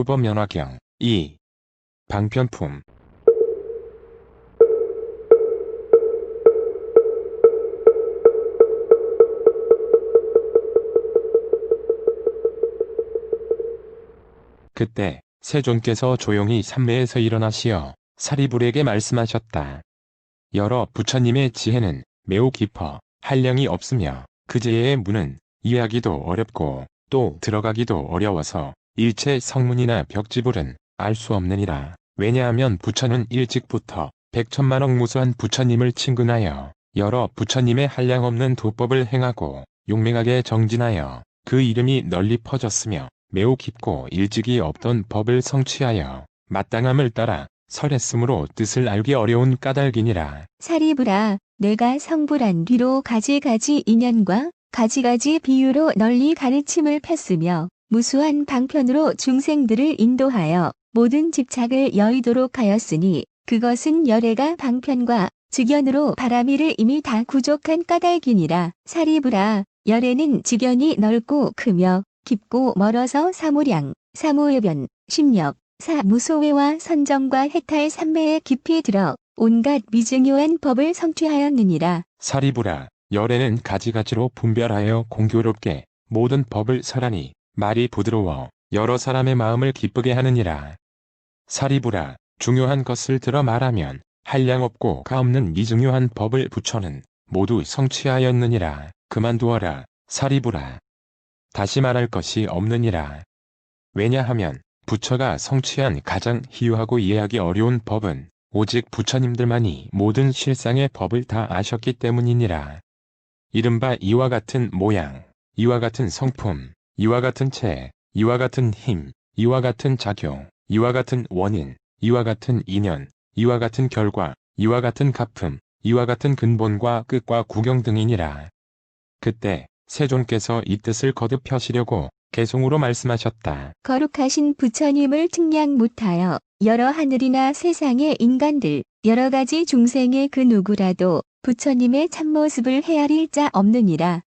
유튜버 면화경 2. 방편품. 그때 세존께서 조용히 산매에서 일어나시어 사리불에게 말씀하셨다. 여러 부처님의 지혜는 매우 깊어 한량이 없으며 그 지혜의 문은 이해하기도 어렵고 또 들어가기도 어려워서 일체 성문이나 벽지불은 알 수 없느니라. 왜냐하면 부처는 일찍부터 백천만억 무수한 부처님을 친근하여 여러 부처님의 한량없는 도법을 행하고 용맹하게 정진하여 그 이름이 널리 퍼졌으며 매우 깊고 일찍이 없던 법을 성취하여 마땅함을 따라 설했으므로 뜻을 알기 어려운 까닭이니라. 사리불아, 내가 성불한 뒤로 가지가지 인연과 가지가지 비유로 널리 가르침을 폈으며 무수한 방편으로 중생들을 인도하여 모든 집착을 여의도록 하였으니 그것은 열애가 방편과 직연으로 바라미를 이미 다 구족한 까닭이니라. 사리불아, 열애는 직연이 넓고 크며 깊고 멀어서 사무량, 사무해변, 심력, 사무소외와 선정과 해탈 삼매에 깊이 들어 온갖 미증요한 법을 성취하였느니라. 사리불아, 열애는 가지가지로 분별하여 공교롭게 모든 법을 설하니 말이 부드러워 여러 사람의 마음을 기쁘게 하느니라. 사리불아, 중요한 것을 들어 말하면 한량없고 가없는 미중요한 법을 부처는 모두 성취하였느니라. 그만두어라, 사리불아. 다시 말할 것이 없느니라. 왜냐하면 부처가 성취한 가장 희유하고 이해하기 어려운 법은 오직 부처님들만이 모든 실상의 법을 다 아셨기 때문이니라. 이른바 이와 같은 모양, 이와 같은 성품, 이와 같은 체, 이와 같은 힘, 이와 같은 작용, 이와 같은 원인, 이와 같은 인연, 이와 같은 결과, 이와 같은 가품, 이와 같은 근본과 끝과 구경 등이니라. 그때 세존께서 이 뜻을 거듭 펴시려고 개송으로 말씀하셨다. 거룩하신 부처님을 측량 못하여 여러 하늘이나 세상의 인간들, 여러 가지 중생의 그 누구라도 부처님의 참모습을 헤아릴 자 없느니라.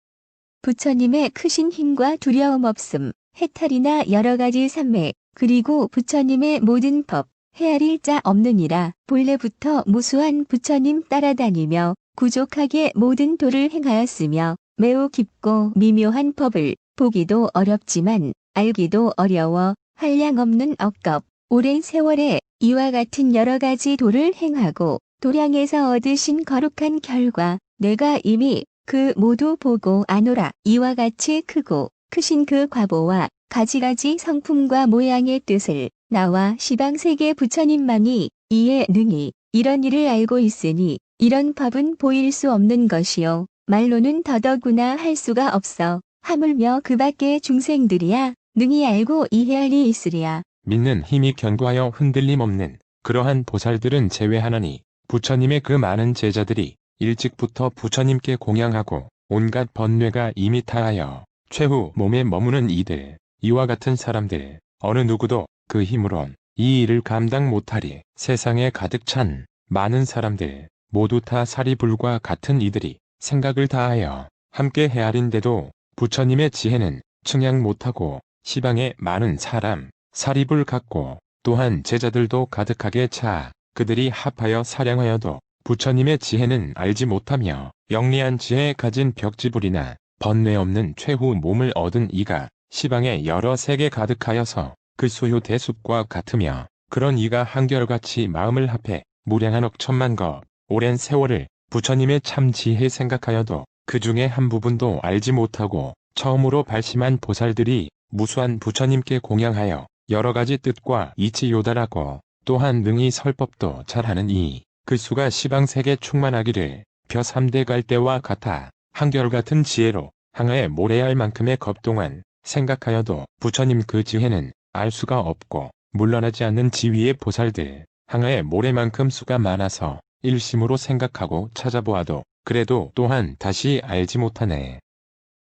부처님의 크신 힘과 두려움 없음, 해탈이나 여러 가지 삼매, 그리고 부처님의 모든 법, 헤아릴 자 없느니라. 본래부터 무수한 부처님 따라다니며 구족하게 모든 도를 행하였으며 매우 깊고 미묘한 법을 보기도 어렵지만 알기도 어려워 한량없는 억겁, 오랜 세월에 이와 같은 여러 가지 도를 행하고 도량에서 얻으신 거룩한 결과 내가 이미 그 모두 보고 아노라. 이와 같이 크고 크신 그 과보와 가지가지 성품과 모양의 뜻을 나와 시방세계 부처님만이 이에 능히 이런 일을 알고 있으니 이런 법은 보일 수 없는 것이요 말로는 더더구나 할 수가 없어 하물며 그 밖의 중생들이야 능히 알고 이해할 리 있으리야. 믿는 힘이 견고하여 흔들림 없는 그러한 보살들은 제외하나니 부처님의 그 많은 제자들이 일찍부터 부처님께 공양하고 온갖 번뇌가 이미 타하여 최후 몸에 머무는 이들, 이와 같은 사람들 어느 누구도 그 힘으론 이 일을 감당 못하리. 세상에 가득 찬 많은 사람들 모두 다 사리불과 같은 이들이 생각을 다하여 함께 헤아린데도 부처님의 지혜는 측량 못하고 시방에 많은 사람 사리불 같고 또한 제자들도 가득하게 차 그들이 합하여 사량하여도 부처님의 지혜는 알지 못하며 영리한 지혜에 가진 벽지불이나 번뇌 없는 최후 몸을 얻은 이가 시방에 여러 세계 가득하여서 그 소유 대숲과 같으며 그런 이가 한결같이 마음을 합해 무량한 억천만거 오랜 세월을 부처님의 참 지혜 생각하여도 그 중에 한 부분도 알지 못하고 처음으로 발심한 보살들이 무수한 부처님께 공양하여 여러 가지 뜻과 이치 요달하고 또한 능히 설법도 잘하는 이 그 수가 시방세계 충만하기를 벼 3대 갈대와 같아 한결같은 지혜로 항아에 모래알 만큼의 겁동안 생각하여도 부처님 그 지혜는 알 수가 없고 물러나지 않는 지위의 보살들 항아에 모래만큼 수가 많아서 일심으로 생각하고 찾아보아도 그래도 또한 다시 알지 못하네.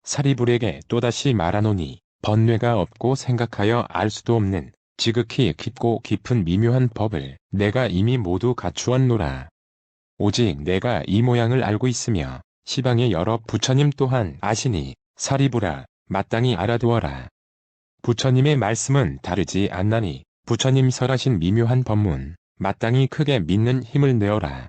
사리불에게 또다시 말하노니 번뇌가 없고 생각하여 알 수도 없는 지극히 깊고 깊은 미묘한 법을 내가 이미 모두 갖추었노라. 오직 내가 이 모양을 알고 있으며 시방의 여러 부처님 또한 아시니 사리불아 마땅히 알아두어라. 부처님의 말씀은 다르지 않나니 부처님 설하신 미묘한 법문 마땅히 크게 믿는 힘을 내어라.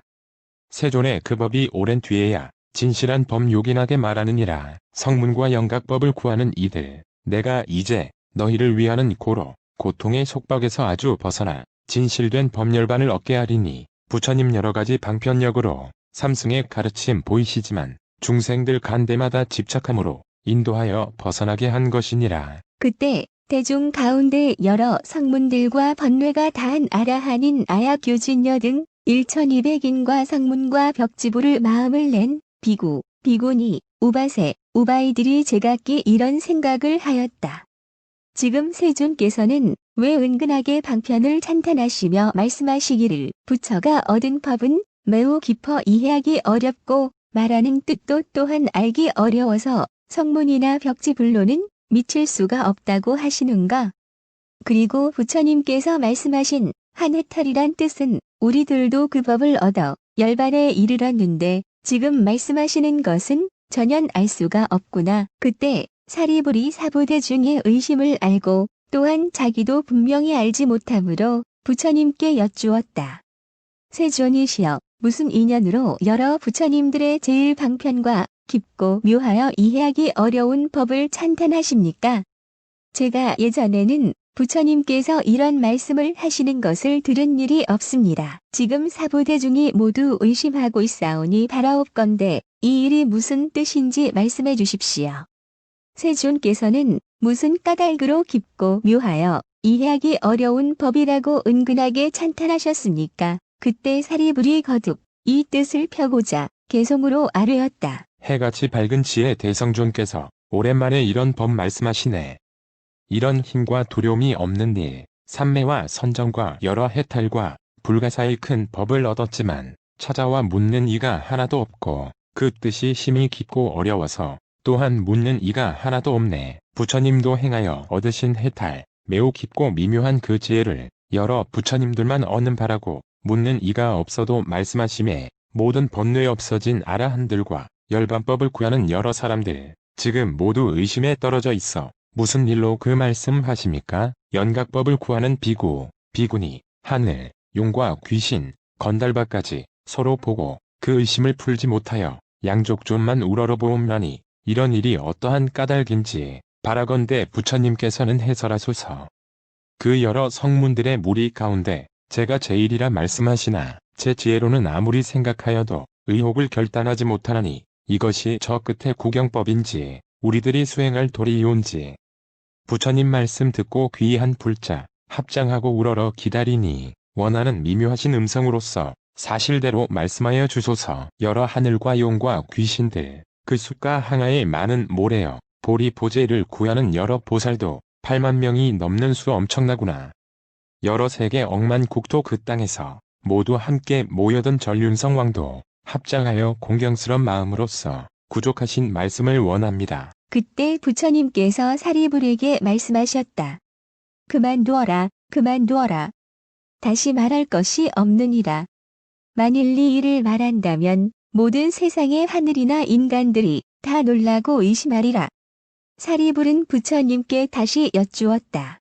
세존의 그 법이 오랜 뒤에야 진실한 법 요긴하게 말하느니라. 성문과 영각법을 구하는 이들, 내가 이제 너희를 위하는 고로 고통의 속박에서 아주 벗어나 진실된 법열반을 얻게 하리니 부처님 여러가지 방편력으로 삼승의 가르침 보이시지만 중생들 간대마다 집착함으로 인도하여 벗어나게 한 것이니라. 그때 대중 가운데 여러 성문들과 번뇌가 다한 아라한인 아야교진녀 등 1200인과 성문과 벽지부를 마음을 낸 비구, 비구니, 우바세, 우바이들이 제각기 이런 생각을 하였다. 지금 세존께서는 왜 은근하게 방편을 찬탄하시며 말씀하시기를 부처가 얻은 법은 매우 깊어 이해하기 어렵고 말하는 뜻도 또한 알기 어려워서 성문이나 벽지불로는 미칠 수가 없다고 하시는가? 그리고 부처님께서 말씀하신 한 해탈이란 뜻은 우리들도 그 법을 얻어 열반에 이르렀는데 지금 말씀하시는 것은 전혀 알 수가 없구나. 그때 사리불이 사부대 중에 의심을 알고 또한 자기도 분명히 알지 못하므로 부처님께 여쭈었다. 세존이시여, 무슨 인연으로 여러 부처님들의 제일 방편과 깊고 묘하여 이해하기 어려운 법을 찬탄하십니까? 제가 예전에는 부처님께서 이런 말씀을 하시는 것을 들은 일이 없습니다. 지금 사부대중이 모두 의심하고 있사오니 바라옵건대 이 일이 무슨 뜻인지 말씀해 주십시오. 세존께서는 무슨 까닭으로 깊고 묘하여 이해하기 어려운 법이라고 은근하게 찬탄하셨습니까? 그때 사리불이 거듭 이 뜻을 펴고자 개성으로 아뢰었다. 해같이 밝은 지혜 대성존께서 오랜만에 이런 법 말씀하시네. 이런 힘과 두려움이 없는 일, 삼매와 선정과 여러 해탈과 불가사의 큰 법을 얻었지만 찾아와 묻는 이가 하나도 없고 그 뜻이 심히 깊고 어려워서 또한 묻는 이가 하나도 없네. 부처님도 행하여 얻으신 해탈, 매우 깊고 미묘한 그 지혜를 여러 부처님들만 얻는 바라고 묻는 이가 없어도 말씀하심에 모든 번뇌 없어진 아라한들과 열반법을 구하는 여러 사람들, 지금 모두 의심에 떨어져 있어 무슨 일로 그 말씀하십니까? 연각법을 구하는 비구, 비구니, 하늘, 용과 귀신, 건달바까지 서로 보고 그 의심을 풀지 못하여 양족존만 우러러보옵나니 이런 일이 어떠한 까닭인지 바라건대 부처님께서는 해설하소서. 그 여러 성문들의 무리 가운데 제가 제일이라 말씀하시나 제 지혜로는 아무리 생각하여도 의혹을 결단하지 못하나니 이것이 저 끝의 구경법인지 우리들이 수행할 도리이온지. 부처님 말씀 듣고 귀한 불자 합장하고 우러러 기다리니 원하는 미묘하신 음성으로서 사실대로 말씀하여 주소서. 여러 하늘과 용과 귀신들 그 숫과 항아에 많은 모래여 보리 보제를 구하는 여러 보살도 8만 명이 넘는 수 엄청나구나. 여러 세계 억만 국토 그 땅에서 모두 함께 모여든 전륜성 왕도 합장하여 공경스런 마음으로써 구족하신 말씀을 원합니다. 그때 부처님께서 사리불에게 말씀하셨다. 그만두어라, 그만두어라. 다시 말할 것이 없느니라. 만일 이 일을 말한다면 모든 세상의 하늘이나 인간들이 다 놀라고 의심하리라. 사리불은 부처님께 다시 여쭈었다.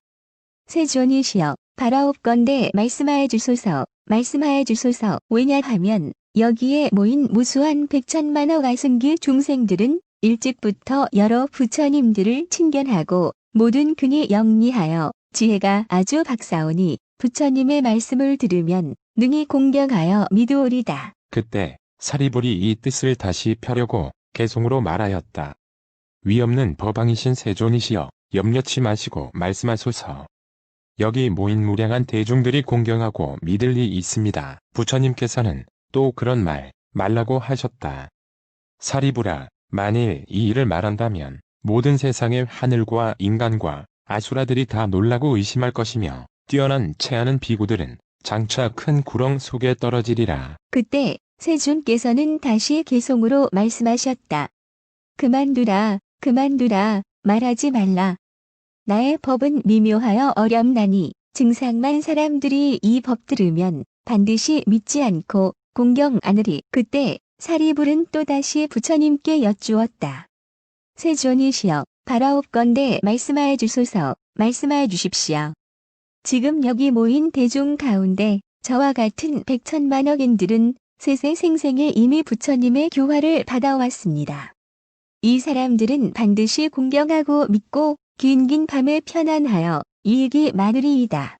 세존이시여, 바라옵건대 말씀하여 주소서, 말씀하여 주소서. 왜냐하면 여기에 모인 무수한 백천만억 아승기 중생들은 일찍부터 여러 부처님들을 친견하고 모든 근이 영리하여 지혜가 아주 박사오니 부처님의 말씀을 들으면 능히 공경하여 믿으오리다. 그때 사리불이 이 뜻을 다시 펴려고 개송으로 말하였다. 위없는 법왕이신 세존이시여, 염려치 마시고 말씀하소서. 여기 모인 무량한 대중들이 공경하고 믿을 리 있습니다. 부처님께서는 또 그런 말 말라고 하셨다. 사리불아, 만일 이 일을 말한다면 모든 세상의 하늘과 인간과 아수라들이 다 놀라고 의심할 것이며 뛰어난 체하는 비구들은 장차 큰 구렁 속에 떨어지리라. 그때 세존께서는 다시 개송으로 말씀하셨다. 그만두라, 그만두라, 말하지 말라. 나의 법은 미묘하여 어렵나니 증상만 사람들이 이 법 들으면 반드시 믿지 않고 공경 안으리. 그때 사리불은 또다시 부처님께 여쭈었다. 세존이시여, 바라옵건대 말씀하여 주소서, 말씀하여 주십시오. 지금 여기 모인 대중 가운데 저와 같은 백천만억인들은 세세생생에 이미 부처님의 교화를 받아왔습니다. 이 사람들은 반드시 공경하고 믿고 긴긴 밤에 편안하여 이익이 많으리이다.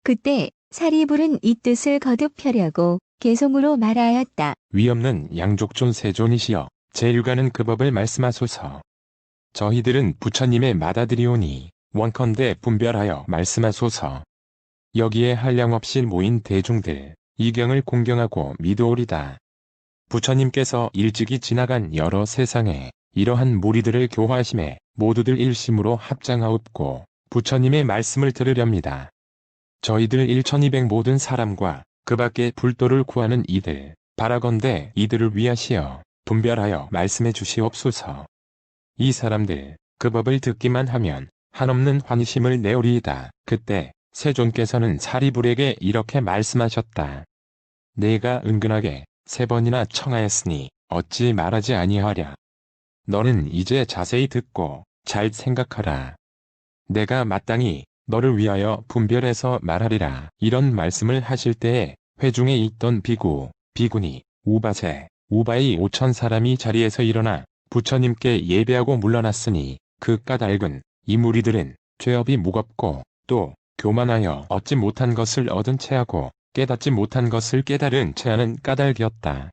그때 사리불은 이 뜻을 거듭하려고 개송으로 말하였다. 위없는 양족존 세존이시여 제6가는 그 법을 말씀하소서. 저희들은 부처님의 맏아들이오니 원컨대 분별하여 말씀하소서. 여기에 한량없이 모인 대중들 이경을 공경하고 믿으오리다. 부처님께서 일찍이 지나간 여러 세상에 이러한 무리들을 교화하심에 모두들 일심으로 합장하옵고 부처님의 말씀을 들으렵니다. 저희들 1200 모든 사람과 그 밖에 불도를 구하는 이들 바라건대 이들을 위하시어 분별하여 말씀해 주시옵소서. 이 사람들 그 법을 듣기만 하면 한없는 환희심을 내오리이다. 그때 세존께서는 사리불에게 이렇게 말씀하셨다. 내가 은근하게 3번이나 청하였으니 어찌 말하지 아니하랴. 너는 이제 자세히 듣고 잘 생각하라. 내가 마땅히 너를 위하여 분별해서 말하리라. 이런 말씀을 하실 때에 회중에 있던 비구, 비구니, 우바세, 우바이 5천 사람이 자리에서 일어나 부처님께 예배하고 물러났으니 그 까닭은 이 무리들은 죄업이 무겁고 또 교만하여 얻지 못한 것을 얻은 채하고 깨닫지 못한 것을 깨달은 채하는 까닭이었다.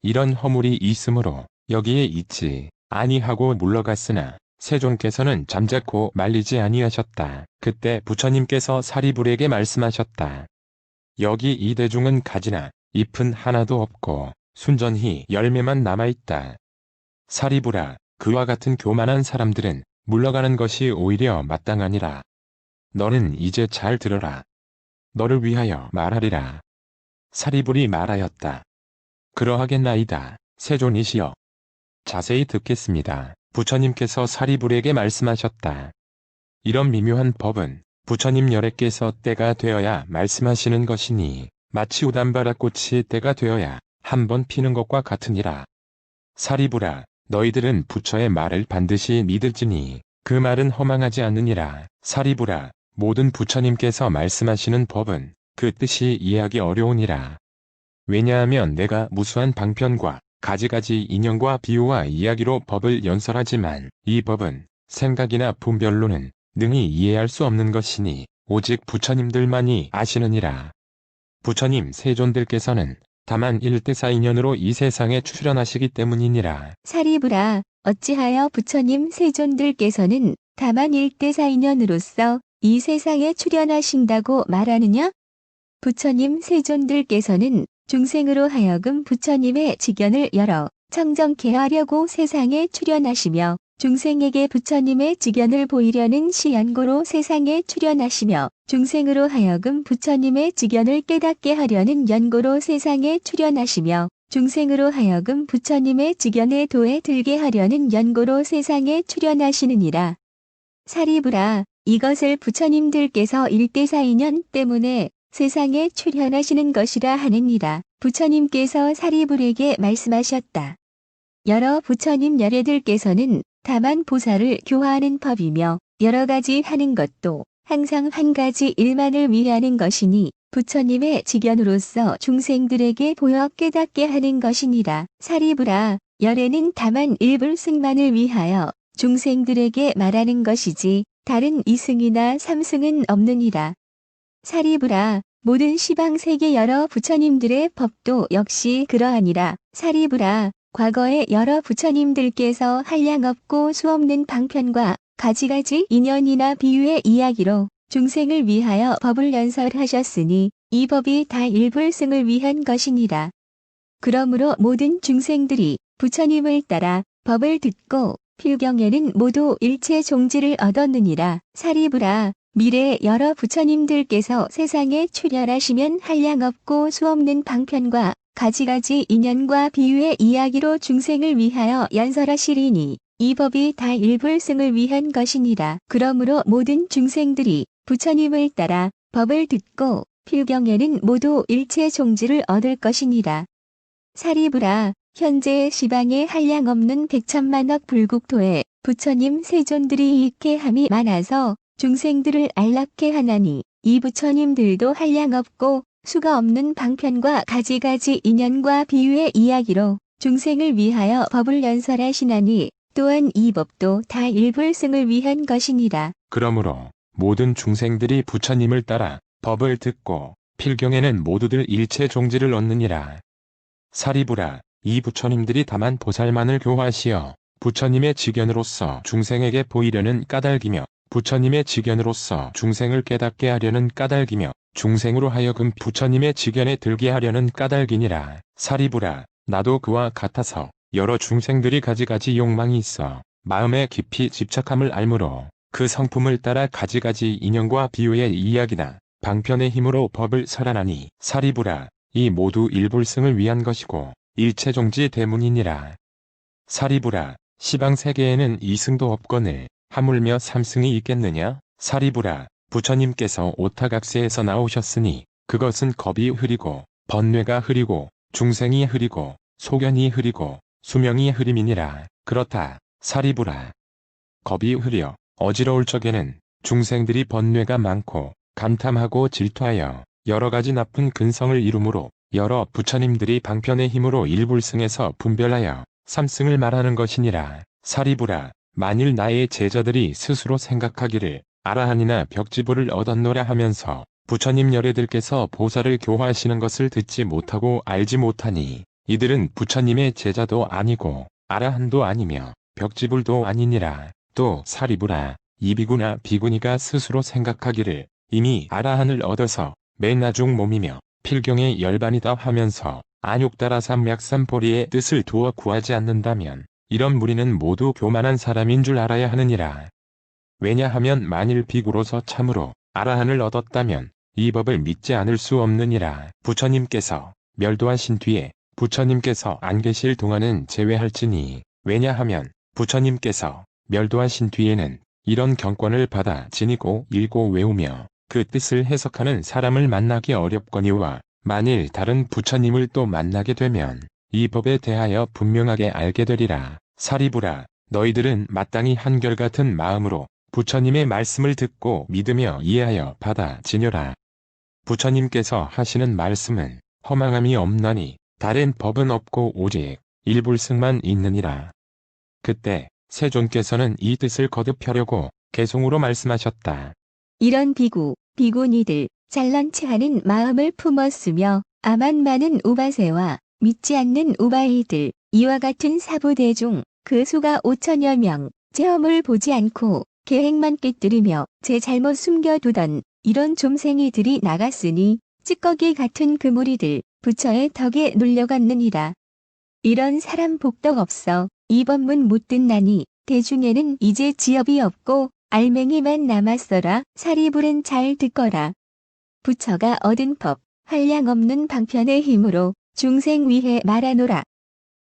이런 허물이 있으므로 여기에 있지 아니하고 물러갔으나 세존께서는 잠자코 말리지 아니하셨다. 그때 부처님께서 사리불에게 말씀하셨다. 여기 이 대중은 가지나 잎은 하나도 없고 순전히 열매만 남아있다. 사리불아, 그와 같은 교만한 사람들은 물러가는 것이 오히려 마땅하니라. 너는 이제 잘 들어라. 너를 위하여 말하리라. 사리불이 말하였다. 그러하겠나이다. 세존이시여. 자세히 듣겠습니다. 부처님께서 사리불에게 말씀하셨다. 이런 미묘한 법은 부처님 열애께서 때가 되어야 말씀하시는 것이니 마치 우담바라꽃이 때가 되어야 한번 피는 것과 같으니라. 사리불아, 너희들은 부처의 말을 반드시 믿을지니 그 말은 허망하지 않느니라. 사리불아, 모든 부처님께서 말씀하시는 법은 그 뜻이 이해하기 어려우니라. 왜냐하면 내가 무수한 방편과 가지가지 인연과 비유와 이야기로 법을 연설하지만 이 법은 생각이나 분별로는 능히 이해할 수 없는 것이니 오직 부처님들만이 아시느니라. 부처님 세존들께서는 다만 1대4 인연으로 이 세상에 출현하시기 때문이니라. 사리불아, 어찌하여 부처님 세존들께서는 다만 1대4 인연으로서 이 세상에 출현하신다고 말하느냐? 부처님 세존들께서는 중생으로 하여금 부처님의 직연을 열어 청정케 하려고 세상에 출현하시며 중생에게 부처님의 직연을 보이려는 시연고로 세상에 출현하시며 중생으로 하여금 부처님의 직연을 깨닫게 하려는 연고로 세상에 출현하시며 중생으로 하여금 부처님의 직연에 도에 들게 하려는 연고로 세상에 출현하시느니라. 사리불아, 이것을 부처님들께서 1대4 인연 때문에 세상에 출현하시는 것이라 하느니라. 부처님께서 사리불에게 말씀하셨다. 여러 부처님 열애들께서는 다만 보살을 교화하는 법이며 여러 가지 하는 것도 항상 한 가지 일만을 위하는 것이니 부처님의 직연으로서 중생들에게 보여 깨닫게 하는 것이니라. 사리불아, 열애는 다만 일불승만을 위하여 중생들에게 말하는 것이지 다른 이승이나 삼승은 없느니라. 사리불아, 모든 시방세계 여러 부처님들의 법도 역시 그러하니라. 사리불아, 과거에 여러 부처님들께서 한량없고 수없는 방편과 가지가지 인연이나 비유의 이야기로 중생을 위하여 법을 연설하셨으니 이 법이 다 일불승을 위한 것이니라. 그러므로 모든 중생들이 부처님을 따라 법을 듣고 필경에는 모두 일체 종지를 얻었느니라. 사리불아, 미래의 여러 부처님들께서 세상에 출현하시면 한량없고 수없는 방편과 가지가지 인연과 비유의 이야기로 중생을 위하여 연설하시리니 이 법이 다 일불승을 위한 것이니라. 그러므로 모든 중생들이 부처님을 따라 법을 듣고 필경에는 모두 일체 종지를 얻을 것이니라. 사리불아, 현재 시방에 한량없는 백천만억 불국토에 부처님 세존들이 익해함이 많아서 중생들을 안락해 하나니 이 부처님들도 한량 없고 수가 없는 방편과 가지가지 인연과 비유의 이야기로 중생을 위하여 법을 연설하시나니 또한 이 법도 다 일불승을 위한 것이니라. 그러므로 모든 중생들이 부처님을 따라 법을 듣고 필경에는 모두들 일체 종지를 얻느니라. 사리부라, 이 부처님들이 다만 보살만을 교화시어 부처님의 직연으로서 중생에게 보이려는 까닭이며 부처님의 직연으로서 중생을 깨닫게 하려는 까닭이며 중생으로 하여금 부처님의 직연에 들게 하려는 까닭이니라. 사리부라, 나도 그와 같아서 여러 중생들이 가지가지 욕망이 있어 마음에 깊이 집착함을 알므로 그 성품을 따라 가지가지 인연과 비유의 이야기나 방편의 힘으로 법을 설하나니 사리부라, 이 모두 일불승을 위한 것이고 일체종지 대문이니라. 사리부라, 시방세계에는 이승도 없거늘 하물며 삼승이 있겠느냐? 사리부라, 부처님께서 오타각세에서 나오셨으니 그것은 겁이 흐리고 번뇌가 흐리고 중생이 흐리고 소견이 흐리고 수명이 흐림이니라. 그렇다. 사리부라, 겁이 흐려 어지러울 적에는 중생들이 번뇌가 많고 감탐하고 질투하여 여러가지 나쁜 근성을 이루므로 여러 부처님들이 방편의 힘으로 일불승에서 분별하여 삼승을 말하는 것이니라. 사리부라, 만일 나의 제자들이 스스로 생각하기를 아라한이나 벽지부를 얻었노라 하면서 부처님 열애들께서 보살을 교화하시는 것을 듣지 못하고 알지 못하니 이들은 부처님의 제자도 아니고 아라한도 아니며 벽지불도 아니니라. 또 사리부라, 이 비구나 비구니가 스스로 생각하기를 이미 아라한을 얻어서 맨나중 몸이며 필경의 열반이다 하면서 안육다라삼약삼보리의 뜻을 두어 구하지 않는다면 이런 무리는 모두 교만한 사람인 줄 알아야 하느니라. 왜냐하면 만일 비구로서 참으로 아라한을 얻었다면 이 법을 믿지 않을 수 없느니라. 부처님께서 멸도하신 뒤에 부처님께서 안 계실 동안은 제외할지니 왜냐하면 부처님께서 멸도하신 뒤에는 이런 경권을 받아 지니고 읽고 외우며 그 뜻을 해석하는 사람을 만나기 어렵거니와 만일 다른 부처님을 또 만나게 되면 이 법에 대하여 분명하게 알게 되리라. 사리부라, 너희들은 마땅히 한결같은 마음으로 부처님의 말씀을 듣고 믿으며 이해하여 받아지녀라. 부처님께서 하시는 말씀은 허망함이 없나니 다른 법은 없고 오직 일불승만 있느니라. 그때 세존께서는 이 뜻을 거듭하려고 개송으로 말씀하셨다. 이런 비구, 비구니들 잘난 체하는 마음을 품었으며 아만 많은 우바세와 믿지 않는 우바이들 이와 같은 사부대중 그 수가 5천여 명 체험을 보지 않고 계획만 꿰뜨리며 제 잘못 숨겨두던 이런 좀생이들이 나갔으니 찌꺼기 같은 그 무리들 부처의 덕에 눌려갔느니라. 이런 사람 복덕 없어 이 법문 못 듣나니 대중에는 이제 지업이 없고 알맹이만 남았어라. 사리불은 잘 듣거라. 부처가 얻은 법 한량없는 방편의 힘으로 중생 위해 말하노라.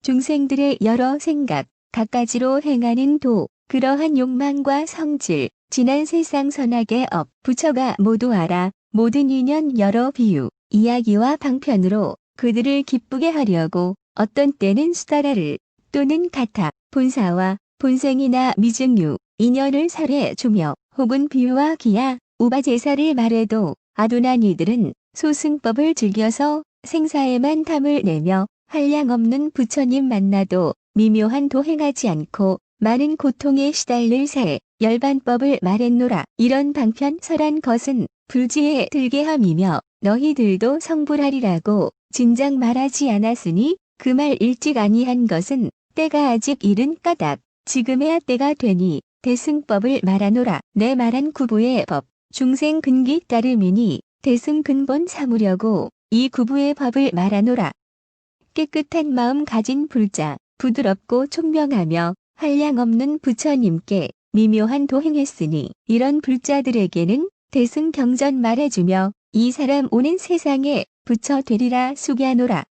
중생들의 여러 생각 갖가지로 행하는 도 그러한 욕망과 성질 지난 세상 선악의 업 부처가 모두 알아 모든 인연 여러 비유 이야기와 방편으로 그들을 기쁘게 하려고 어떤 때는 수다라를 또는 가타 본사와 본생이나 미증유 인연을 설해 주며 혹은 비유와 기야 우바제사를 말해도 아둔한 이들은 소승법을 즐겨서 생사에만 탐을 내며 한량없는 부처님 만나도 미묘한 도행하지 않고 많은 고통에 시달릴 새 열반법을 말했노라. 이런 방편 설한 것은 불지에 들게 함이며 너희들도 성불하리라고 진작 말하지 않았으니 그 말 일찍 아니한 것은 때가 아직 이른 까닭 지금에야 때가 되니 대승법을 말하노라. 내 말한 구부의 법 중생 근기 따름이니 대승 근본 삼으려고 이 구부의 법을 말하노라. 깨끗한 마음 가진 불자 부드럽고 총명하며 한량없는 부처님께 미묘한 도행했으니 이런 불자들에게는 대승 경전 말해주며 이 사람 오는 세상에 부처 되리라 수기하노라.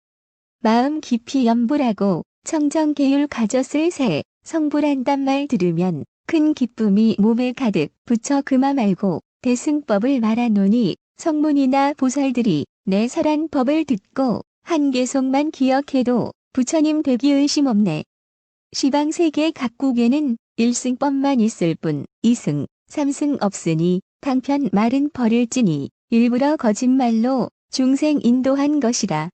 마음 깊이 염불하고 청정계율 가졌을 새 성불한단 말 들으면 큰 기쁨이 몸에 가득 부처 그마 말고 대승법을 말하노니 성문이나 보살들이 내 설한 법을 듣고 한 개송만 기억해도 부처님 되기 의심 없네. 시방세계 각국에는 1승법만 있을 뿐 2승, 삼승 없으니 방편 말은 버릴지니 일부러 거짓말로 중생 인도한 것이라.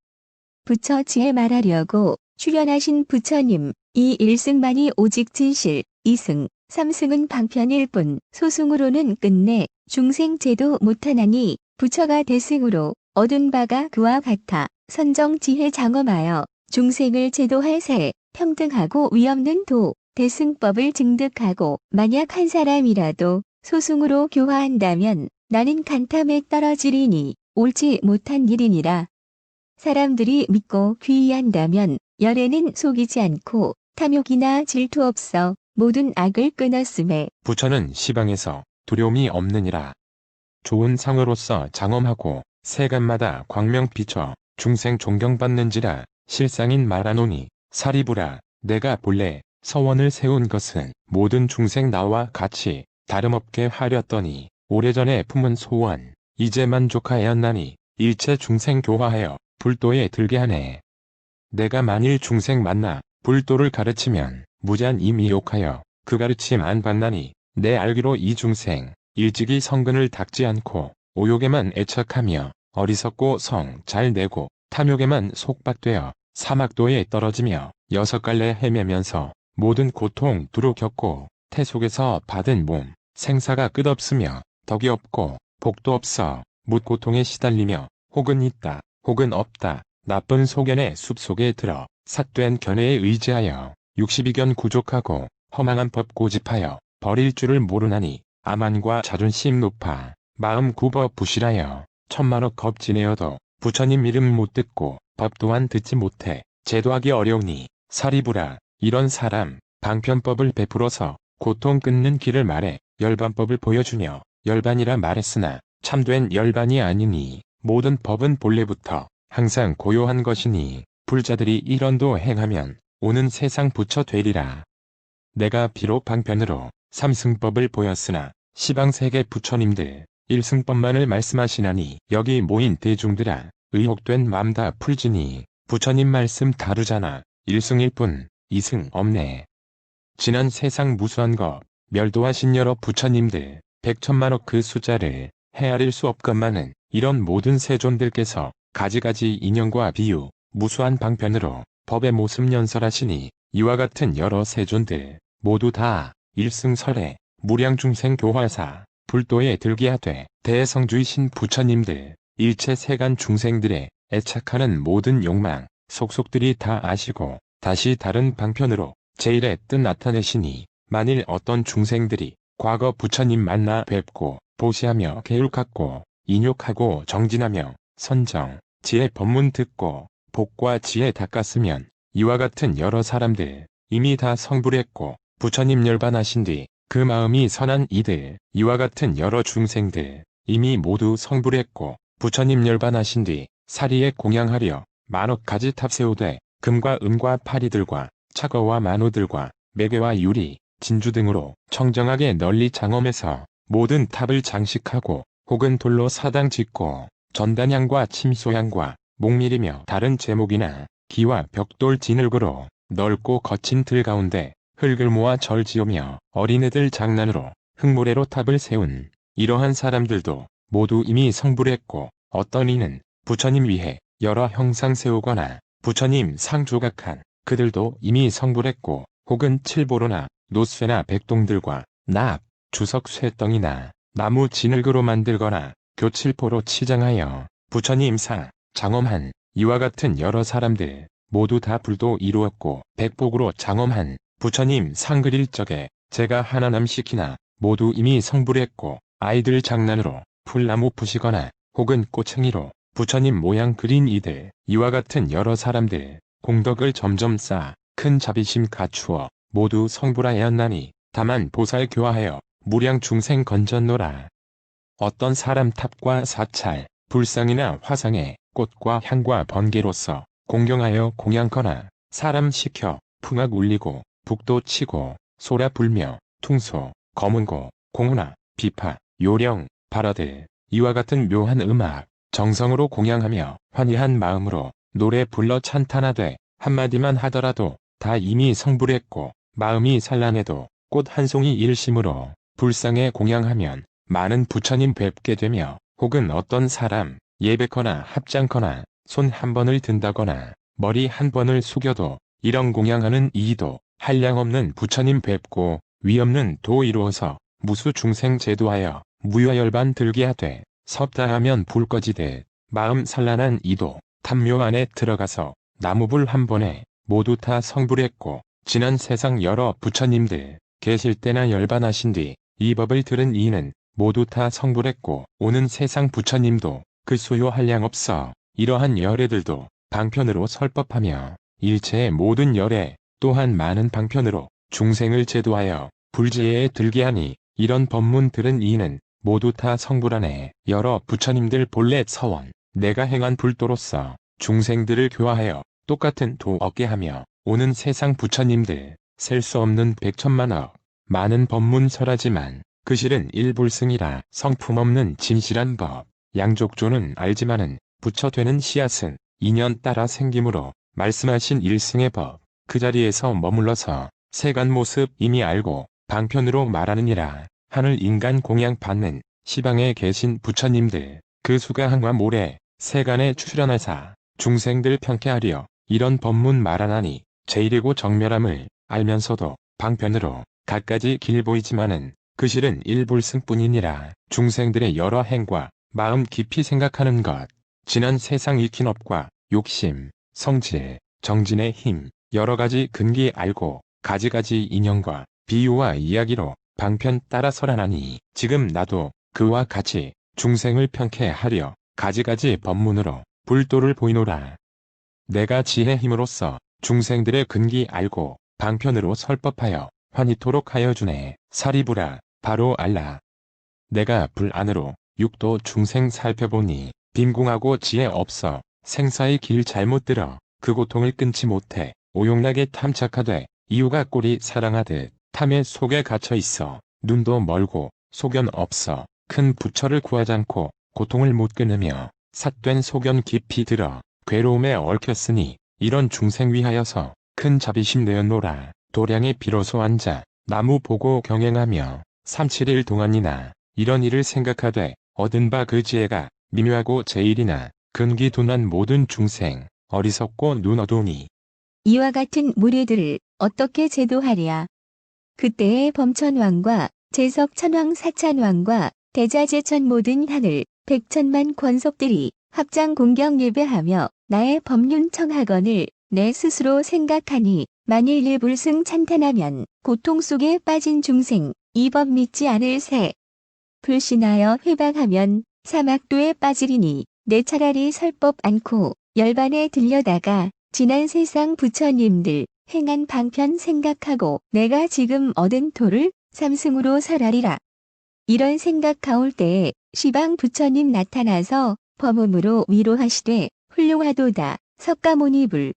부처 지혜 말하려고 출연하신 부처님, 이 1승만이 오직 진실, 2승, 3승은 방편일 뿐 소승으로는 끝내 중생 제도 못하나니 부처가 대승으로 얻은 바가 그와 같아 선정 지혜 장엄하여 중생을 제도할 새 평등하고 위없는 도 대승법을 증득하고 만약 한 사람이라도 소승으로 교화한다면 나는 간탐에 떨어지리니 옳지 못한 일이니라. 사람들이 믿고 귀의한다면 열에는 속이지 않고 탐욕이나 질투 없어 모든 악을 끊었음에 부처는 시방에서 두려움이 없느니라. 좋은 상으로서 장엄하고 세간마다 광명 비춰 중생 존경받는지라. 실상인 말하노니 사리부라, 내가 본래 서원을 세운 것은 모든 중생 나와 같이 다름없게 하렸더니 오래전에 품은 소원 이제 만족하였나니 일체 중생 교화하여 불도에 들게 하네. 내가 만일 중생 만나 불도를 가르치면 무잔 미혹하여 그 가르침 안 받나니 내 알기로 이 중생 일찍이 성근을 닦지 않고 오욕에만 애착하며 어리석고 성 잘 내고 탐욕에만 속박되어 사막도에 떨어지며 6갈래 헤매면서 모든 고통 두루 겪고 태속에서 받은 몸 생사가 끝없으며 덕이 없고 복도 없어 묻고통에 시달리며 혹은 있다 혹은 없다 나쁜 소견의 숲속에 들어 삿된 견해에 의지하여 62견 구족하고 허망한 법 고집하여 버릴 줄을 모르나니 아만과 자존심 높아 마음 굽어 부실하여 천만억 겁지내어도 부처님 이름 못 듣고 법 또한 듣지 못해 제도하기 어려우니 사리부라, 이런 사람 방편법을 베풀어서 고통 끊는 길을 말해 열반법을 보여주며 열반이라 말했으나 참된 열반이 아니니 모든 법은 본래부터 항상 고요한 것이니 불자들이 이런도 행하면 오는 세상 부처 되리라. 내가 비록 방편으로 삼승법을 보였으나 시방세계 부처님들 일승법만을 말씀하시나니 여기 모인 대중들아 의혹된 맘 다 풀지니 부처님 말씀 다르잖아. 1승일 뿐 2승 없네. 지난 세상 무수한 것 멸도하신 여러 부처님들 100천만억 그 숫자를 헤아릴 수 없건만은 이런 모든 세존들께서 가지가지 인연과 비유 무수한 방편으로 법의 모습 연설하시니 이와 같은 여러 세존들 모두 다 일승설에 무량중생 교화사 불도에 들게 하되 대성주이신 부처님들 일체 세간 중생들의 애착하는 모든 욕망 속속들이 다 아시고 다시 다른 방편으로 제1의 뜻 나타내시니 만일 어떤 중생들이 과거 부처님 만나 뵙고 보시하며 개울갖고 인욕하고 정진하며 선정, 지혜 법문 듣고 복과 지혜 닦았으면 이와 같은 여러 사람들 이미 다 성불했고 부처님 열반하신 뒤 그 마음이 선한 이들 이와 같은 여러 중생들 이미 모두 성불했고 부처님 열반하신 뒤 사리에 공양하려 만억 가지 탑 세우되 금과 은과 파리들과 차거와 만호들과 매개와 유리, 진주 등으로 청정하게 널리 장엄해서 모든 탑을 장식하고 혹은 돌로 사당 짓고 전단향과 침소향과 목밀이며 다른 제목이나 기와 벽돌 진흙으로 넓고 거친 들 가운데 흙을 모아 절 지으며 어린애들 장난으로 흙모래로 탑을 세운 이러한 사람들도 모두 이미 성불했고 어떤 이는 부처님 위해 여러 형상 세우거나 부처님 상 조각한 그들도 이미 성불했고 혹은 칠보로나 노쇠나 백동들과 납, 주석 쇠덩이나 나무 진흙으로 만들거나 교칠포로 치장하여 부처님 상, 장엄한 이와 같은 여러 사람들 모두 다 불도 이루었고 백복으로 장엄한 부처님 상 그릴 적에 제가 하나남 시키나 모두 이미 성불했고 아이들 장난으로 풀나무 부시거나 혹은 꼬챙이로 부처님 모양 그린 이들 이와 같은 여러 사람들 공덕을 점점 쌓아 큰 자비심 갖추어 모두 성불하였나니 다만 보살 교화하여 무량 중생 건졌노라. 어떤 사람 탑과 사찰, 불상이나 화상에 꽃과 향과 번개로서 공경하여 공양거나 사람 시켜 풍악 울리고 북도 치고 소라 불며 퉁소, 검은고, 공훈아, 비파, 요령, 바라들 이와 같은 묘한 음악 정성으로 공양하며 환희한 마음으로 노래 불러 찬탄하되 한마디만 하더라도 다 이미 성불했고 마음이 산란해도 꽃 한 송이 일심으로 불상에 공양하면 많은 부처님 뵙게 되며 혹은 어떤 사람 예배거나 합장거나 손 한 번을 든다거나 머리 한 번을 숙여도 이런 공양하는 이도 한량없는 부처님 뵙고 위없는 도 이루어서 무수 중생 제도하여 무여열반 들게 하되 섭다하면 불 꺼지되 마음 산란한 이도 탐묘 안에 들어가서 나무불 한 번에 모두 다 성불했고 지난 세상 여러 부처님들 계실 때나 열반하신 뒤 이 법을 들은 이는 모두 다 성불했고 오는 세상 부처님도 그 수요 한량없어 이러한 열애들도 방편으로 설법하며 일체의 모든 열애 또한 많은 방편으로 중생을 제도하여 불지혜에 들게 하니 이런 법문 들은 이는 모두 다 성불하네. 여러 부처님들 본래 서원 내가 행한 불도로서 중생들을 교화하여 똑같은 도 얻게 하며 오는 세상 부처님들 셀 수 없는 백천만억 많은 법문 설하지만 그 실은 일불승이라 성품 없는 진실한 법 양족조는 알지만은 부처되는 씨앗은 인연 따라 생김으로 말씀하신 일승의 법 그 자리에서 머물러서 세간 모습 이미 알고 방편으로 말하느니라. 하늘 인간 공양 받는 시방에 계신 부처님들 그 수가 한과 모래 세간에 출현하사 중생들 평케하려 이런 법문 말하나니 제일이고 정멸함을 알면서도 방편으로 갖가지 길 보이지만은 그 실은 일불승뿐이니라. 중생들의 여러 행과 마음 깊이 생각하는 것 지난 세상 익힌 업과 욕심 성질 정진의 힘 여러 가지 근기 알고 가지가지 인연과 비유와 이야기로 방편 따라 설하나니 지금 나도 그와 같이 중생을 평케하려 가지가지 법문으로 불도를 보이노라. 내가 지혜 힘으로써 중생들의 근기 알고 방편으로 설법하여 환히토록 하여 주네. 사리부라 바로 알라. 내가 불 안으로 육도 중생 살펴보니 빈궁하고 지혜 없어 생사의 길 잘못 들어 그 고통을 끊지 못해 오용락에 탐착하되 이유가 꼴이 사랑하듯 탐의 속에 갇혀 있어 눈도 멀고 소견 없어 큰 부처를 구하지 않고 고통을 못 끊으며 삿된 소견 깊이 들어 괴로움에 얽혔으니 이런 중생 위하여서 큰 자비심 내었노라. 도량에 비로소 앉아 나무 보고 경행하며 3-7일 동안이나 이런 일을 생각하되 얻은 바 그 지혜가 미묘하고 제일이나 근기 둔한 모든 중생 어리석고 눈 어두우니 이와 같은 무리들을 어떻게 제도하랴. 그때의 범천왕과 제석천왕 사찬왕과 대자제천 모든 하늘 백천만 권속들이 합장 공경 예배하며 나의 법륜 청하건을 내 스스로 생각하니 만일 일불승 찬탄하면 고통 속에 빠진 중생 이 법 믿지 않을 새 불신하여 회방하면 사막도에 빠지리니 내 차라리 설법 않고 열반에 들려다가 지난 세상 부처님들 행한 방편 생각하고 내가 지금 얻은 도를 삼승으로 설하리라. 이런 생각 가올 때에 시방 부처님 나타나서 법음으로 위로하시되 훌륭하도다. 석가모니불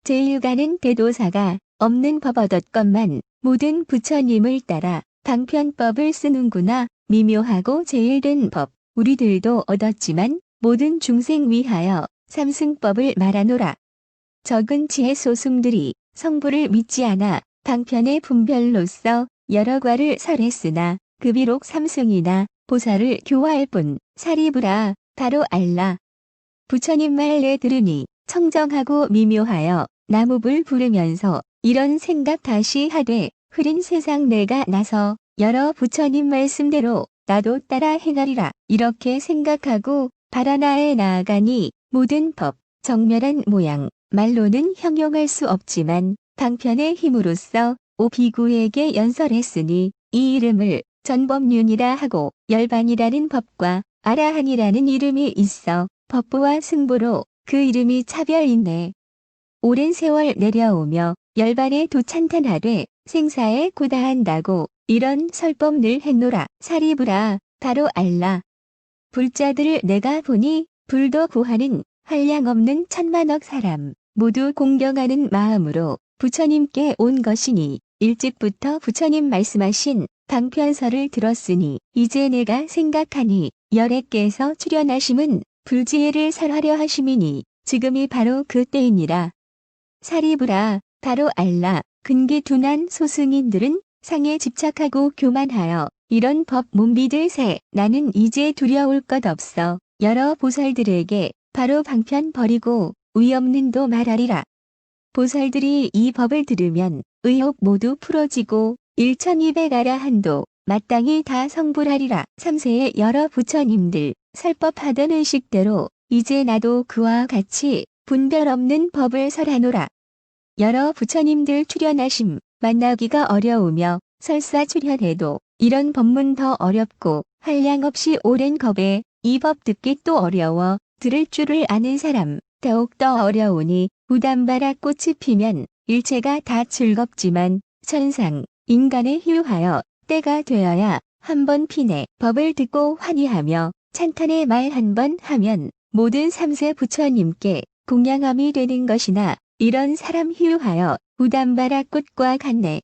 제1가는 대도사가 없는 법 얻었건만 모든 부처님을 따라 방편법을 쓰는구나. 미묘하고 제일된 법 우리들도 얻었지만 모든 중생 위하여 삼승법을 말하노라. 적은 지혜 소승들이 성부를 믿지 않아 방편의 분별로서 여러 과를 설했으나 그 비록 삼승이나 보살을 교화할 뿐 사리부라 바로 알라. 부처님 말 내 들으니 청정하고 미묘하여 나무불 부르면서 이런 생각 다시 하되 흐린 세상 내가 나서 여러 부처님 말씀대로 나도 따라 행하리라. 이렇게 생각하고 바라나에 나아가니 모든 법 정멸한 모양 말로는 형용할 수 없지만 방편의 힘으로써 오비구에게 연설했으니 이 이름을 전법륜이라 하고 열반이라는 법과 아라한이라는 이름이 있어 법부와 승부로 그 이름이 차별있네. 오랜 세월 내려오며 열반에 도찬탄하되 생사에 고다한다고 이런 설법 늘 했노라. 사리부라 바로 알라. 불자들을 내가 보니 불도 구하는 한량없는 천만억 사람 모두 공경하는 마음으로 부처님께 온 것이니 일찍부터 부처님 말씀하신 방편서를 들었으니 이제 내가 생각하니 열애께서 출현하심은 불지혜를 설하려 하심이니 지금이 바로 그 때이니라. 사리부라 바로 알라. 근기 둔한 소승인들은 상에 집착하고 교만하여 이런 법 못 믿을세. 나는 이제 두려울 것 없어. 여러 보살들에게 바로 방편 버리고 의 없는 도 말하리라. 보살들이 이 법을 들으면 의혹 모두 풀어지고 1200아라 한도 마땅히 다 성불하리라. 3세의 여러 부처님들 설법하던 의식대로 이제 나도 그와 같이 분별 없는 법을 설하노라. 여러 부처님들 출현하심 만나기가 어려우며 설사 출현해도 이런 법문 더 어렵고 한량없이 오랜 겁에 이 법 듣기 또 어려워 들을 줄을 아는 사람 더욱더 어려우니 우담바라 꽃이 피면 일체가 다 즐겁지만 천상 인간에 휴하여 때가 되어야 한 번 피네. 법을 듣고 환희하며 찬탄의 말 한 번 하면 모든 3세 부처님께 공양함이 되는 것이나 이런 사람 휴하여 우담바라 꽃과 같네.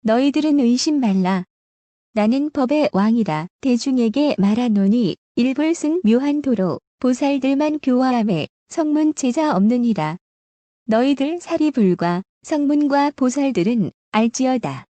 너희들은 의심 말라. 나는 법의 왕이라. 대중에게 말하노니 일불승 묘한 도로 보살들만 교화함에 성문 제자 없느니라. 너희들 사리불과 성문과 보살들은 알지어다.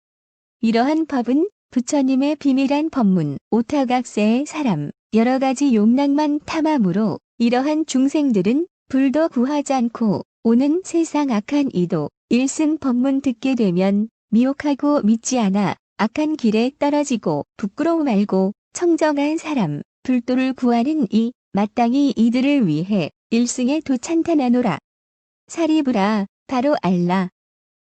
이러한 법은 부처님의 비밀한 법문 오타각세의 사람 여러 가지 욕망만 탐함으로 이러한 중생들은 불도 구하지 않고 오는 세상 악한 이도 일승 법문 듣게 되면 미혹하고 믿지 않아 악한 길에 떨어지고 부끄러워 말고 청정한 사람 불도를 구하는 이 마땅히 이들을 위해 일승에 도찬탄하노라. 사리부라 바로 알라.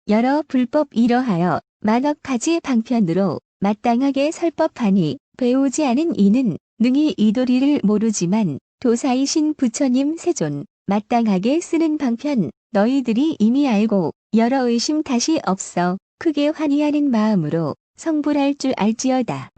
여러 불법 이러하여 만억 가지 방편으로 마땅하게 설법하니 배우지 않은 이는 능히 이 도리를 모르지만 도사이신 부처님 세존 마땅하게 쓰는 방편 너희들이 이미 알고 여러 의심 다시 없어 크게 환희하는 마음으로 성불할 줄 알지어다.